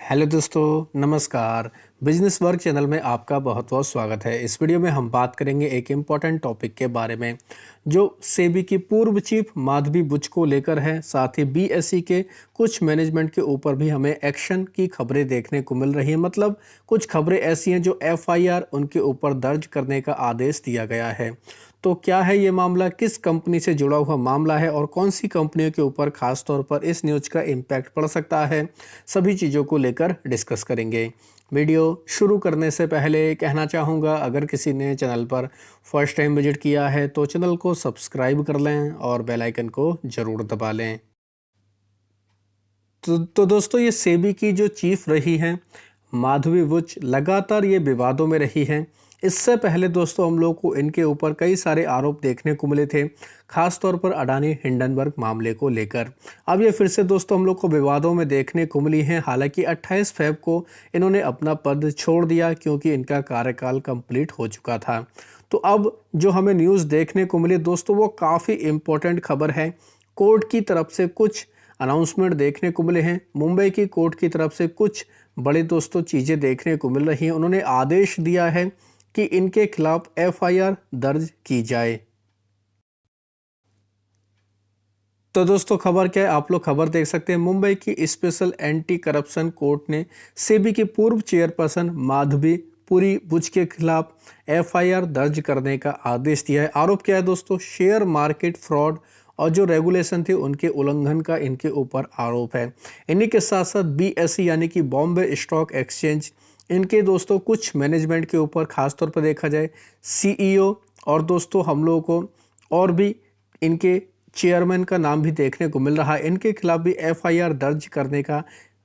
Hello दोस्तों, नमस्कार। Business work channel में आपका बहुत बहुत स्वागत है। इस वीडियो में हम बात करेंगे एक इम्पॉर्टेंट टॉपिक के बारे में जो सेबी की पूर्व चीफ माधवी बुच को लेकर है। साथ ही बीएसई के कुछ मैनेजमेंट के ऊपर भी हमें एक्शन की खबरें देखने को मिल रही हैं। मतलब कुछ खबरें ऐसी हैं जो एफआईआर उनके ऊपर दर्ज करने का आदेश दिया गया है। तो क्या है ये मामला, किस कंपनी से जुड़ा हुआ मामला है और कौन सी कंपनियों के ऊपर खास तौर पर इस न्यूज़ का इम्पैक्ट पड़ सकता है, सभी चीज़ों को लेकर डिस्कस करेंगे। वीडियो शुरू करने से पहले कहना चाहूँगा, अगर किसी ने चैनल पर फर्स्ट टाइम विजिट किया है तो चैनल को सब्सक्राइब कर लें और बेल आइकन को ज़रूर दबा लें। तो दोस्तों, ये सेबी की जो चीफ रही हैं माधवी बुच, लगातार ये विवादों में रही हैं। इससे पहले दोस्तों हम लोग को इनके ऊपर कई सारे आरोप देखने को मिले थे, खास तौर पर अडानी हिंडनबर्ग मामले को लेकर। अब ये फिर से दोस्तों हम लोग को विवादों में देखने को मिली हैं। हालांकि 28 फेब को इन्होंने अपना पद छोड़ दिया क्योंकि इनका कार्यकाल कंप्लीट हो चुका था। तो अब जो हमें न्यूज़ देखने को मिली दोस्तों, वो काफ़ी इम्पोर्टेंट खबर है। कोर्ट की तरफ से कुछ अनाउंसमेंट देखने को मिले हैं। मुंबई की कोर्ट की तरफ से कुछ बड़े दोस्तों चीज़ें देखने को मिल रही हैं। उन्होंने आदेश दिया है कि इनके खिलाफ एफआईआर दर्ज की जाए। तो दोस्तों खबर क्या है, आप लोग खबर देख सकते हैं। मुंबई की स्पेशल एंटी करप्शन कोर्ट ने सेबी की पूर्व चेयरपर्सन माधवी पुरी बुच के खिलाफ एफआईआर दर्ज करने का आदेश दिया है। आरोप क्या है दोस्तों, शेयर मार्केट फ्रॉड और जो रेगुलेशन थे उनके उल्लंघन का इनके ऊपर आरोप है। इन्हीं के साथ साथ बीएसई यानी कि बॉम्बे स्टॉक एक्सचेंज, इनके दोस्तों कुछ मैनेजमेंट के ऊपर खासतौर पर देखा जाए सीईओ और दोस्तों हम लोगों को और भी इनके चेयरमैन का नाम भी देखने को मिल रहा है। इनके खिलाफ भी एफआईआर दर्ज करने का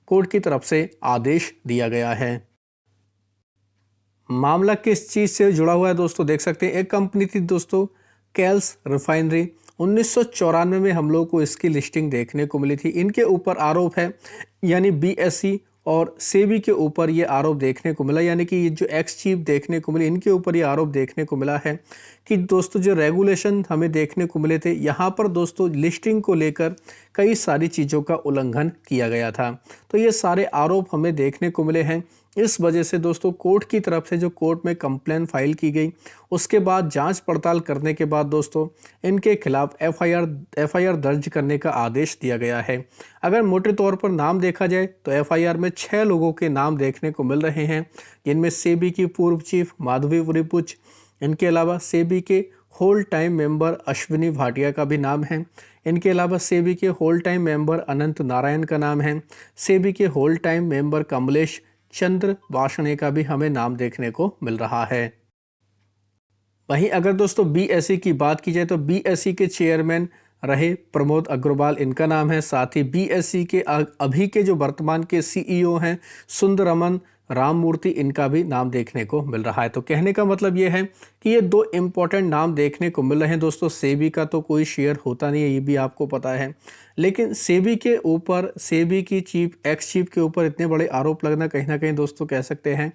कोर्ट की तरफ से आदेश दिया गया है। मामला किस चीज़ से जुड़ा हुआ है दोस्तों, देख सकते हैं। एक कंपनी थी दोस्तों केल्स रिफाइनरी, 1994 में हम लोग को इसकी लिस्टिंग देखने को मिली थी। इनके ऊपर आरोप है, यानी बीएसई और सेबी के ऊपर ये आरोप देखने को मिला, यानी कि ये जो एक्स चीफ देखने को मिले इनके ऊपर ये आरोप देखने को मिला है कि दोस्तों जो रेगुलेशन हमें देखने को मिले थे यहाँ पर दोस्तों लिस्टिंग को लेकर कई सारी चीज़ों का उल्लंघन किया गया था। तो ये सारे आरोप हमें देखने को मिले हैं। इस वजह से दोस्तों कोर्ट की तरफ से जो कोर्ट में कंप्लेन फाइल की गई, उसके बाद जांच पड़ताल करने के बाद दोस्तों इनके खिलाफ एफआईआर दर्ज करने का आदेश दिया गया है। अगर मोटे तौर पर नाम देखा जाए तो एफआईआर में 6 लोगों के नाम देखने को मिल रहे हैं, जिनमें सेबी की पूर्व चीफ माधवी बुच, इनके अलावा सेबी के whole time member Ashwini Bhatia का भी नाम है। इनके अलावा सेबी के whole time member Anant Narayan का नाम है। सेबी के whole time member Kamlesh Chandra Varshney का भी हमें नाम देखने को मिल रहा है। वहीं अगर दोस्तों बीएसई की बात की जाए तो बीएसई के चेयरमैन रहे प्रमोद अग्रवाल, इनका नाम है। साथ ही बीएसई के अभी के जो वर्तमान के सीईओ हैं सुंदरमन राममूर्ति, इनका भी नाम देखने को मिल रहा है। तो कहने का मतलब ये है कि ये दो इम्पोर्टेंट नाम देखने को मिल रहे हैं दोस्तों। सेबी का तो कोई शेयर होता नहीं है, ये भी आपको पता है, लेकिन सेबी के ऊपर, सेबी की चीफ एक्स चीफ के ऊपर इतने बड़े आरोप लगना कहीं ना कहीं दोस्तों कह सकते हैं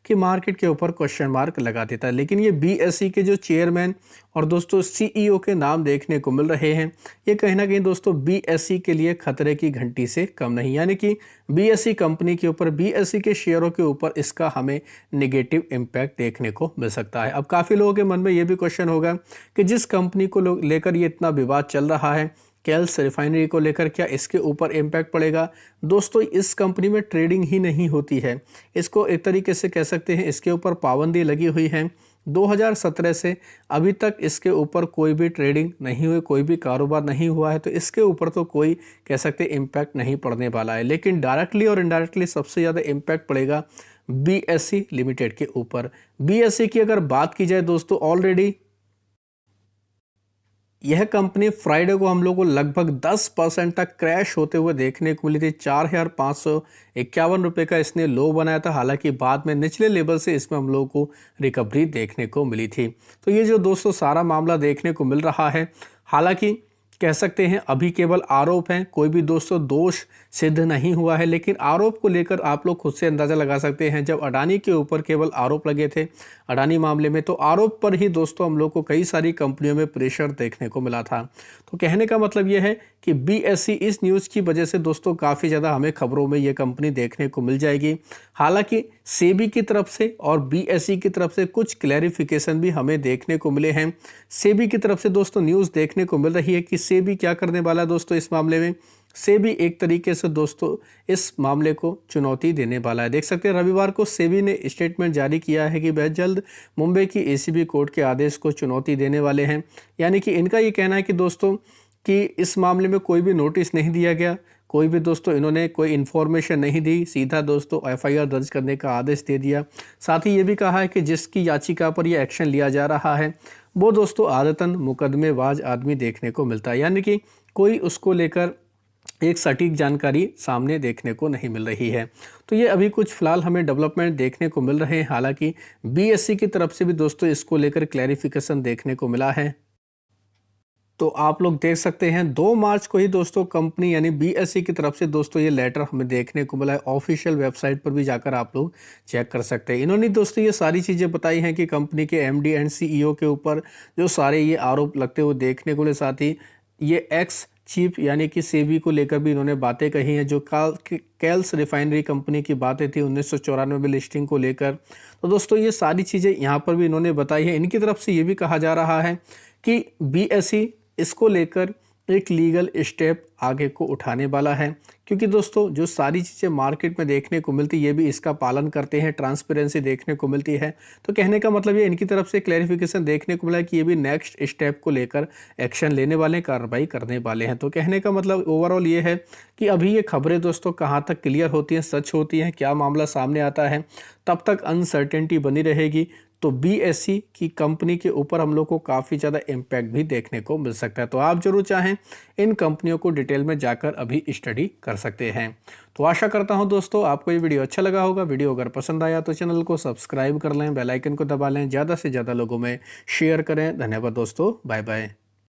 कि मार्केट के ऊपर क्वेश्चन मार्क लगा देता है। लेकिन ये बीएसई के जो चेयरमैन और दोस्तों सीईओ के नाम देखने को मिल रहे हैं, ये कहीं ना कहीं दोस्तों बीएसई के लिए खतरे की घंटी से कम नहीं, यानी कि बीएसई कंपनी के ऊपर, बीएसई के शेयरों के ऊपर इसका हमें नेगेटिव इम्पैक्ट देखने को मिल सकता है। अब काफ़ी लोगों के मन में ये भी क्वेश्चन होगा कि जिस कंपनी को लेकर ये इतना विवाद चल रहा है, केल्स रिफाइनरी को लेकर, क्या इसके ऊपर इम्पैक्ट पड़ेगा? दोस्तों इस कंपनी में ट्रेडिंग ही नहीं होती है। इसको एक तरीके से कह सकते हैं इसके ऊपर पाबंदी लगी हुई है। 2017 से अभी तक इसके ऊपर कोई भी ट्रेडिंग नहीं हुई, कोई भी कारोबार नहीं हुआ है, तो इसके ऊपर तो कोई कह सकते इम्पैक्ट नहीं पड़ने वाला है। लेकिन डायरेक्टली और इनडायरेक्टली सबसे ज़्यादा इम्पैक्ट पड़ेगा बीएसई लिमिटेड के ऊपर। बीएसई की अगर बात की जाए दोस्तों, ऑलरेडी यह कंपनी फ्राइडे को हम लोग को लगभग 10% तक क्रैश होते हुए देखने को मिली थी। 4,551 रुपये का इसने लो बनाया था। हालांकि बाद में निचले लेवल से इसमें हम लोगों को रिकवरी देखने को मिली थी। तो ये जो दोस्तों सारा मामला देखने को मिल रहा है, हालांकि कह सकते हैं अभी केवल आरोप हैं, कोई भी दोस्तों दोष सिद्ध नहीं हुआ है, लेकिन आरोप को लेकर आप लोग खुद से अंदाज़ा लगा सकते हैं। जब अडानी के ऊपर केवल आरोप लगे थे अडानी मामले में, तो आरोप पर ही दोस्तों हम लोग को कई सारी कंपनियों में प्रेशर देखने को मिला था। तो कहने का मतलब यह है कि बीएसई इस न्यूज़ की वजह से दोस्तों काफ़ी ज़्यादा हमें खबरों में ये कंपनी देखने को मिल जाएगी। हालांकि सेबी की तरफ से और बीएसई की तरफ से कुछ क्लैरिफिकेशन भी हमें देखने को मिले हैं। सेबी की तरफ से दोस्तों न्यूज़ देखने को मिल रही है कि सेबी क्या करने वाला है दोस्तों इस मामले में। सेबी एक तरीके से दोस्तों इस मामले को चुनौती देने वाला है। देख सकते हैं रविवार को सेबी ने स्टेटमेंट जारी किया है कि वह जल्द मुंबई की एसीबी कोर्ट के आदेश को चुनौती देने वाले हैं। यानी कि इनका ये कहना है कि दोस्तों कि इस मामले में कोई भी नोटिस नहीं दिया गया, कोई भी दोस्तों इन्होंने कोई इन्फॉर्मेशन नहीं दी, सीधा दोस्तों एफआईआर दर्ज करने का आदेश दे दिया। साथ ही ये भी कहा है कि जिसकी याचिका पर यह एक्शन लिया जा रहा है वो दोस्तों आदतन मुकदमेबाज आदमी देखने को मिलता है, यानी कि कोई उसको लेकर एक सटीक जानकारी सामने देखने को नहीं मिल रही है। तो ये अभी कुछ फिलहाल हमें डेवलपमेंट देखने को मिल रहे हैं। हालांकि बीएसई की तरफ से भी दोस्तों इसको लेकर क्लैरिफिकेशन देखने को मिला है। तो आप लोग देख सकते हैं 2 मार्च को ही दोस्तों कंपनी यानी बीएसई की तरफ से दोस्तों ये लेटर हमें देखने को मिला है। ऑफिशियल वेबसाइट पर भी जाकर आप लोग चेक कर सकते हैं। इन्होंने दोस्तों ये सारी चीज़ें बताई हैं कि कंपनी के एमडी एंड सीईओ के ऊपर जो सारे ये आरोप लगते हुए देखने को मिले। साथ ही ये एक्स चीफ यानी कि सेबी को लेकर भी इन्होंने बातें कही हैं, जो केल्स रिफाइनरी कंपनी की बातें थी 1994 में लिस्टिंग को लेकर। तो दोस्तों ये सारी चीज़ें यहाँ पर भी इन्होंने बताई है। इनकी तरफ से ये भी कहा जा रहा है कि बीएसई इसको लेकर एक लीगल स्टेप आगे को उठाने वाला है, क्योंकि दोस्तों जो सारी चीज़ें मार्केट में देखने को मिलती ये भी इसका पालन करते हैं, ट्रांसपेरेंसी देखने को मिलती है। तो कहने का मतलब ये इनकी तरफ से क्लैरिफिकेशन देखने को मिला है कि ये भी नेक्स्ट स्टेप को लेकर एक्शन लेने वाले, कार्रवाई करने वाले हैं। तो कहने का मतलब ओवरऑल ये है कि अभी ये खबरें दोस्तों कहाँ तक क्लियर होती हैं, सच होती हैं, क्या मामला सामने आता है, तब तक अनसर्टेनिटी बनी रहेगी। तो बीएसई की कंपनी के ऊपर हम लोग को काफ़ी ज़्यादा इम्पैक्ट भी देखने को मिल सकता है। तो आप जरूर चाहें इन कंपनियों को डिटेल में जाकर अभी स्टडी कर सकते हैं। तो आशा करता हूं दोस्तों आपको ये वीडियो अच्छा लगा होगा। वीडियो अगर पसंद आया तो चैनल को सब्सक्राइब कर लें, बेल आइकन को दबा लें, ज़्यादा से ज़्यादा लोगों में शेयर करें। धन्यवाद दोस्तों, बाय बाय।